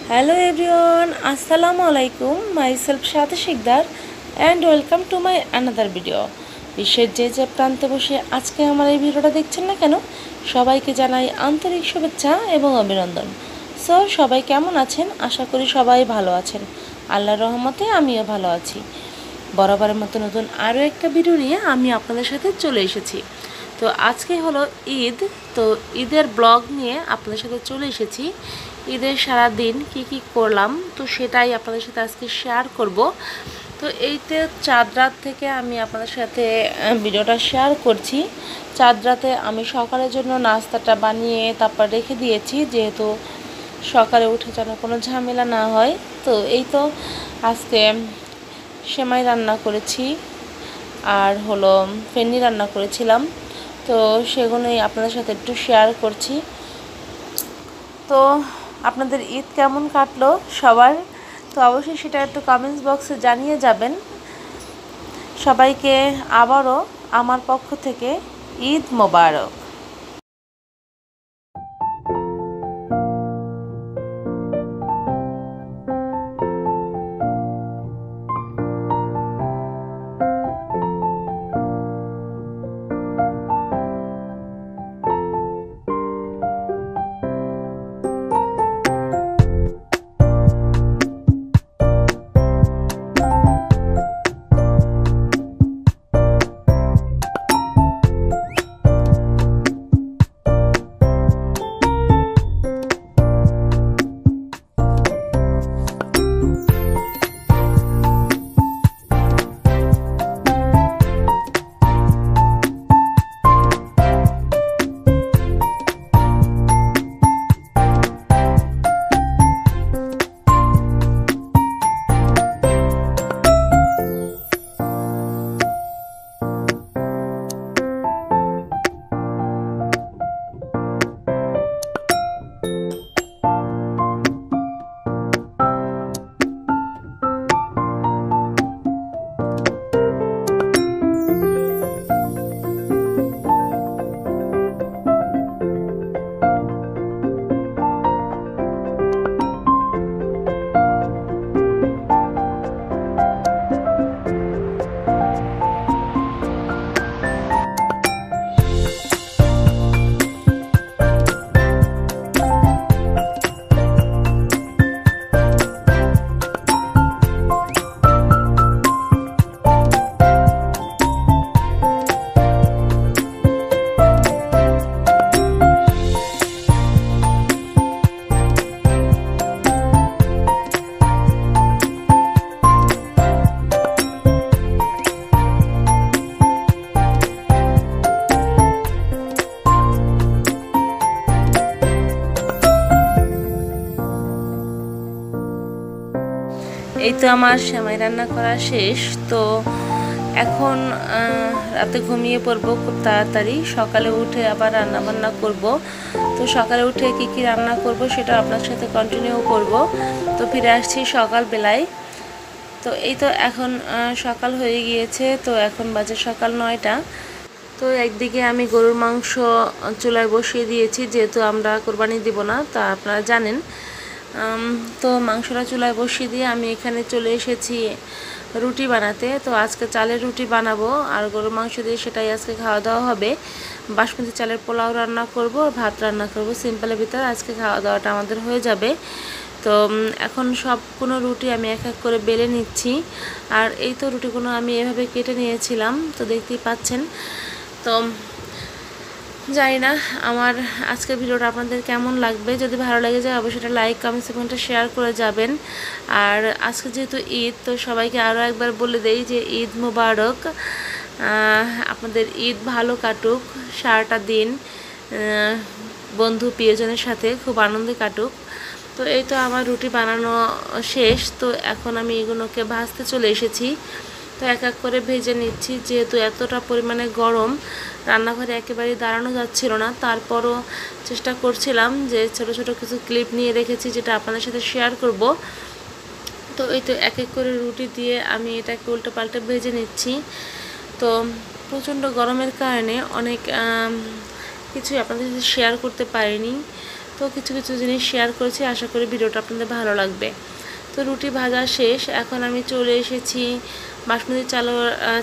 Hello everyone, Assalamu alaikum. Myself Shati Shikdar and welcome to my another video. বিশ্বের যে প্রান্তে বসে আজকে আমার এই ভিডিওটা দেখছেন না কেন, সবাইকে জানাই আন্তরিক শুভেচ্ছা এবং অভিনন্দন। সো সবাই কেমন আছেন? আশা করি সবাই ভালো আছেন। আল্লাহর রহমতে আমিও ভালো আছি। বরাবরের মতো নতুন আরও একটা ভিডিও নিয়ে আমি আপনাদের সাথে চলে এসেছি। তো আজকে হলো ঈদ, তো ঈদের ব্লগ নিয়ে আপনাদের সাথে চলে এসেছি। ঈদের সারা দিন কি করলাম তো সেটাই আপনাদের সাথে আজকে শেয়ার করব। তো এইতে চাঁদ রাত থেকে আমি আপনাদের সাথে ভিডিওটা শেয়ার করছি। চাঁদ রাতে আমি সকালের জন্য নাস্তাটা বানিয়ে তারপর রেখে দিয়েছি, যেহেতু সকালে উঠে যেন কোনো ঝামেলা না হয়। তো এই তো আজকে সেমাই রান্না করেছি আর হলো ফেনি রান্না করেছিলাম, তো সেগুলোই আপনাদের সাথে একটু শেয়ার করছি। তো আপনাদের ঈদ কেমন কাটলো সবার, তো অবশ্যই সেটা একটু কমেন্টস বক্সে জানিয়ে যাবেন। সবাইকে আবারও আমার পক্ষ থেকে ঈদ মোবারক। এই তো আমার সেমাই রান্না করা শেষ। তো এখন রাতে ঘুমিয়ে পড়বো খুব তাড়াতাড়ি, সকালে উঠে আবার রান্না বান্না করব। তো সকালে উঠে কি রান্না করব সেটা আপনার সাথে কন্টিনিউ করব। তো ফিরে আসছি সকালবেলায়। তো এই তো এখন সকাল হয়ে গিয়েছে, তো এখন বাজে সকাল 9টা। তো একদিকে আমি গরুর মাংস চুলায় বসিয়ে দিয়েছি, যেহেতু আমরা কোরবানি দিব না, তা আপনারা জানেন। তো মাংসটা চুলায় বসিয়ে দিয়ে আমি এখানে চলে এসেছি রুটি বানাতে। তো আজকে চালের রুটি বানাবো আর গরুর মাংস দিয়ে সেটাই আজকে খাওয়া দাওয়া হবে। বাসমতি চালের পোলাও রান্না করব, ভাত রান্না করব, সিম্পলের ভিতরে আজকে খাওয়া দাওয়াটা আমাদের হয়ে যাবে। তো এখন সবগুলো রুটি আমি এক এক করে বেলে নিচ্ছি। আর এই তো রুটিগুলো আমি এভাবে কেটে নিয়েছিলাম, তো দেখতেই পাচ্ছেন। তো জানি না আমার আজকের ভিডিওটা আপনাদের কেমন লাগবে, যদি ভালো লেগে যায় অবশ্যই এটা লাইক কমেন্টস এবং শেয়ার করে যাবেন। আর আজকে যেহেতু ঈদ, তো সবাইকে আরও একবার বলে দেই যে ঈদ মোবারক। আপনাদের ঈদ ভালো কাটুক, সারাটা দিন বন্ধু প্রিয়জনের সাথে খুব আনন্দে কাটুক। তো এই তো আমার রুটি বানানো শেষ, তো এখন আমি এগুলোকে ভাজতে চলে এসেছি। তো এক এক করে ভেজে নিচ্ছি, যেহেতু এতটা পরিমাণে গরম রান্নাঘরে একেবারেই দাঁড়ানো যাচ্ছিল না। তারপরও চেষ্টা করছিলাম যে ছোট ছোট কিছু ক্লিপ নিয়ে রেখেছি যেটা আপনাদের সাথে শেয়ার করব। তো এই তো এক এক করে রুটি দিয়ে আমি এটাকে উল্টো পাল্টে ভেজে নিচ্ছি। তো প্রচণ্ড গরমের কারণে অনেক কিছুই আপনাদের সাথে শেয়ার করতে পারিনি। তো কিছু কিছু জিনিস শেয়ার করেছি, আশা করি ভিডিওটা আপনাদের ভালো লাগবে। তো রুটি ভাজা শেষ, এখন আমি চলে এসেছি বাসমতি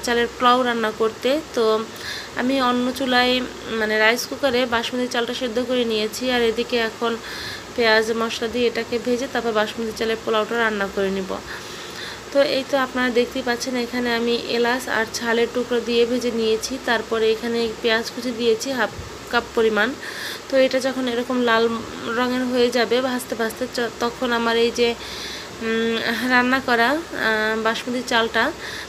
চালের পোলাও রান্না করতে। তো আমি অন্য চুলায় মানে রাইস কুকারে বাসমতি চালটা সেদ্ধ করে নিয়েছি, আর এদিকে এখন পেঁয়াজ মশলা দিয়ে এটাকে ভেজে তারপর বাসমতি চালের পোলাওটা রান্না করে নিব। তো এই তো আপনারা দেখতেই পাচ্ছেন, এখানে আমি এলাচ আর ছালের টুকরো দিয়ে ভেজে নিয়েছি। তারপরে এখানে পেঁয়াজ কুচি দিয়েছি হাফ কাপ পরিমাণ। তো এটা যখন এরকম লাল রঙের হয়ে যাবে ভাজতে ভাজতে, তখন আমার এই যে রান্না করা বাসমতি চালটা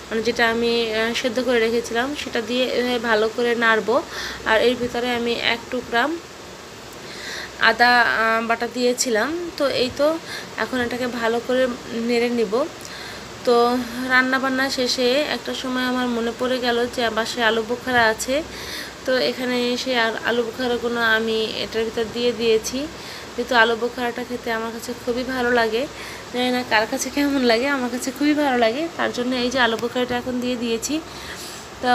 মানে যেটা আমি সেদ্ধ করে রেখেছিলাম সেটা দিয়ে ভালো করে নাড়বো। আর এর ভিতরে আমি এক টুকরা আদা বাটা দিয়েছিলাম। তো এই তো এখন এটাকে ভালো করে নেড়ে নিব। তো রান্না বান্না শেষে একটা সময় আমার মনে পড়ে গেল যে বাসায় আলু বোখারা আছে। তো এখানে এসে আলু বোখারাগুলো আমি এটার ভিতর দিয়ে দিয়েছি, যেহেতু আলু বোখারাটা খেতে আমার কাছে খুবই ভালো লাগে। জানি না কার কাছে কেমন লাগে, আমার কাছে খুবই ভালো লাগে, তার জন্য এই যে আলু বোখারাটা এখন দিয়ে দিয়েছি। তো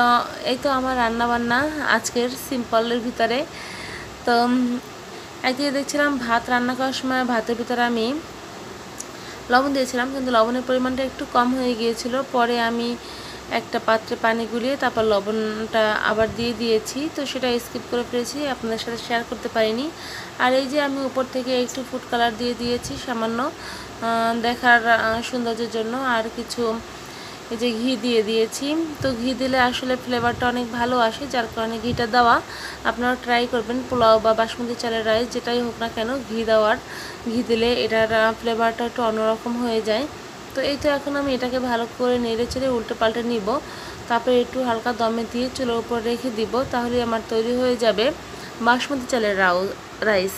এই তো আমার রান্না বান্না আজকের সিম্পলের ভিতরে। তো একদিকে দেখছিলাম ভাত রান্না করার সময় ভাতের ভিতরে আমি লবণ দিয়েছিলাম, কিন্তু লবণের পরিমাণটা একটু কম হয়ে গিয়েছিল। পরে আমি একটা পাত্রে পানি গুলিয়ে তারপর লবণটা আবার দিয়ে দিয়েছি। তো সেটা স্কিপ করে ফেলেছি, আপনাদের সাথে শেয়ার করতে পারিনি। আর এই যে আমি উপর থেকে একটু ফুড কালার দিয়ে দিয়েছি সামান্য দেখার সৌন্দর্যের জন্য, আর কিছু এই যে ঘি দিয়ে দিয়েছি। তো ঘি দিলে আসলে ফ্লেভারটা অনেক ভালো আসে, যার কারণে ঘিটা দেওয়া। আপনারা ট্রাই করবেন পোলাও বা বাসমতি চালের রাইস যেটাই হোক না কেন, ঘি দিলে এটার ফ্লেভারটা একটু অন্যরকম হয়ে যায়। তো এই তো এখন আমি এটাকে ভালো করে নেড়ে চেড়ে উল্টে পাল্টে নিব। তারপরে একটু হালকা দমে দিয়ে চুলোর উপর রেখে দিব, তাহলে আমার তৈরি হয়ে যাবে বাসমতি চালের রাইস।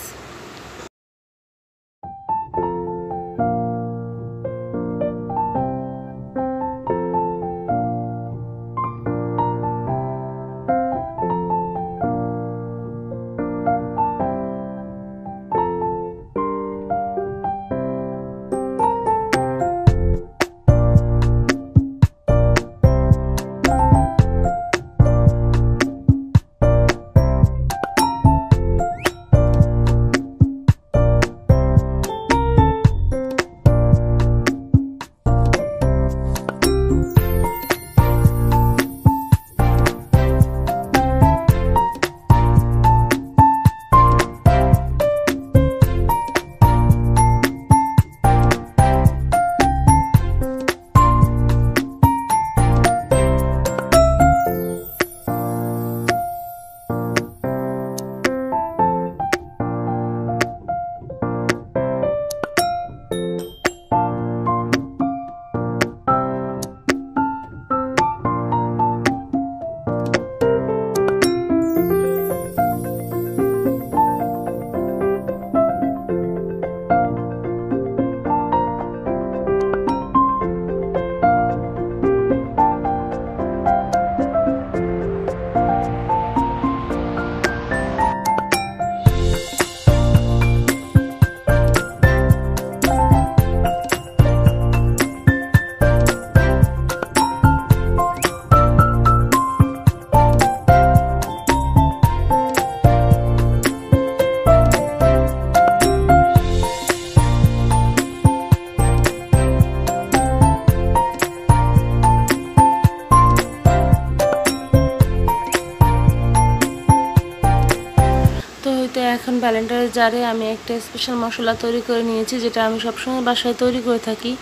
এখন ব্যালেন্ডারের জারে আমি একটা স্পেশাল মশলা তৈরি করে নিয়েছি, যেটা আমি সবসময় বাসায় তৈরি করে থাকি।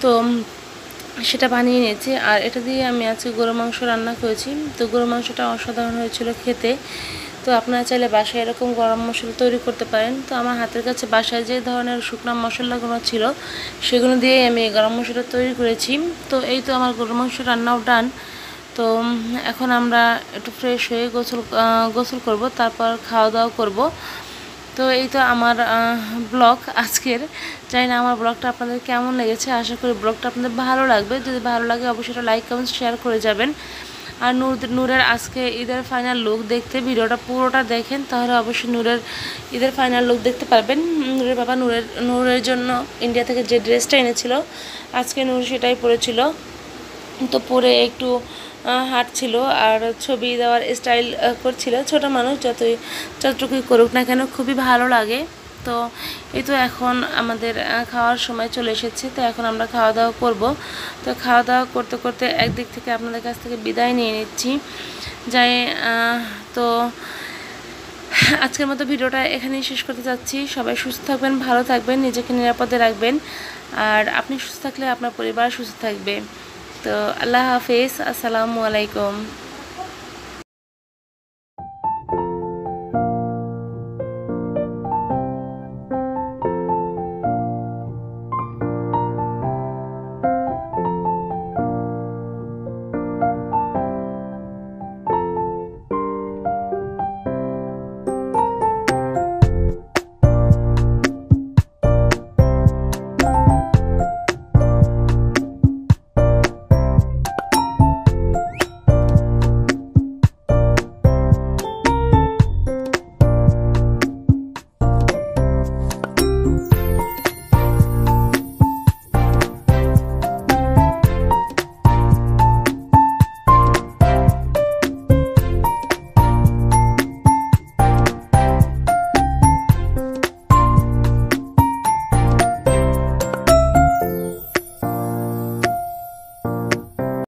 তো সেটা বানিয়ে নিয়েছি, আর এটা দিয়ে আমি আজকে গরু মাংস রান্না করেছি। তো গরু মাংসটা অসাধারণ হয়েছিল খেতে। তো আপনারা চাইলে বাসায় এরকম গরম মশলা তৈরি করতে পারেন। তো আমার হাতের কাছে বাসায় যে ধরনের শুকনো মশলাগুলো ছিল সেগুলো দিয়ে আমি গরম মশলা তৈরি করেছি। তো এই তো আমার গরু মাংস রান্নাও ডান। তো এখন আমরা একটু ফ্রেশ হয়ে গোসল করব, তারপর খাওয়া দাওয়া করব। তো এই তো আমার ব্লগ আজকের। জানি না আমার ব্লগটা আপনাদের কেমন লেগেছে, আশা করি ব্লগটা আপনাদের ভালো লাগবে। যদি ভালো লাগে অবশ্যই লাইক কমেন্ট শেয়ার করে যাবেন। আর নূরের আজকে ঈদের ফাইনাল লুক দেখতে ভিডিওটা পুরোটা দেখেন, তাহলে অবশ্যই নূরের ঈদের ফাইনাল লুক দেখতে পারবেন। নূরের বাবা নূরের জন্য ইন্ডিয়া থেকে যে ড্রেসটা এনেছিল আজকে নূর সেটাই পরেছিল। তো পরে একটু হাঁটছিল আর ছবি দেওয়ার স্টাইল করছিল। ছোট মানুষ যতটুকুই করুক না কেন খুবই ভালো লাগে। তো এই তো এখন আমাদের খাওয়ার সময় চলে এসেছে, তো এখন আমরা খাওয়া দাওয়া করব। তো খাওয়া দাওয়া করতে করতে একদিক থেকে আপনাদের কাছ থেকে বিদায় নিয়ে নিচ্ছি যাই। তো আজকের মতো ভিডিওটা এখানেই শেষ করতে যাচ্ছি। সবাই সুস্থ থাকবেন, ভালো থাকবেন, নিজেকে নিরাপদে রাখবেন, আর আপনি সুস্থ থাকলে আপনার পরিবার সুস্থ থাকবে। তো আল্লাহ হাফেজ, আসসালামু আলাইকুম।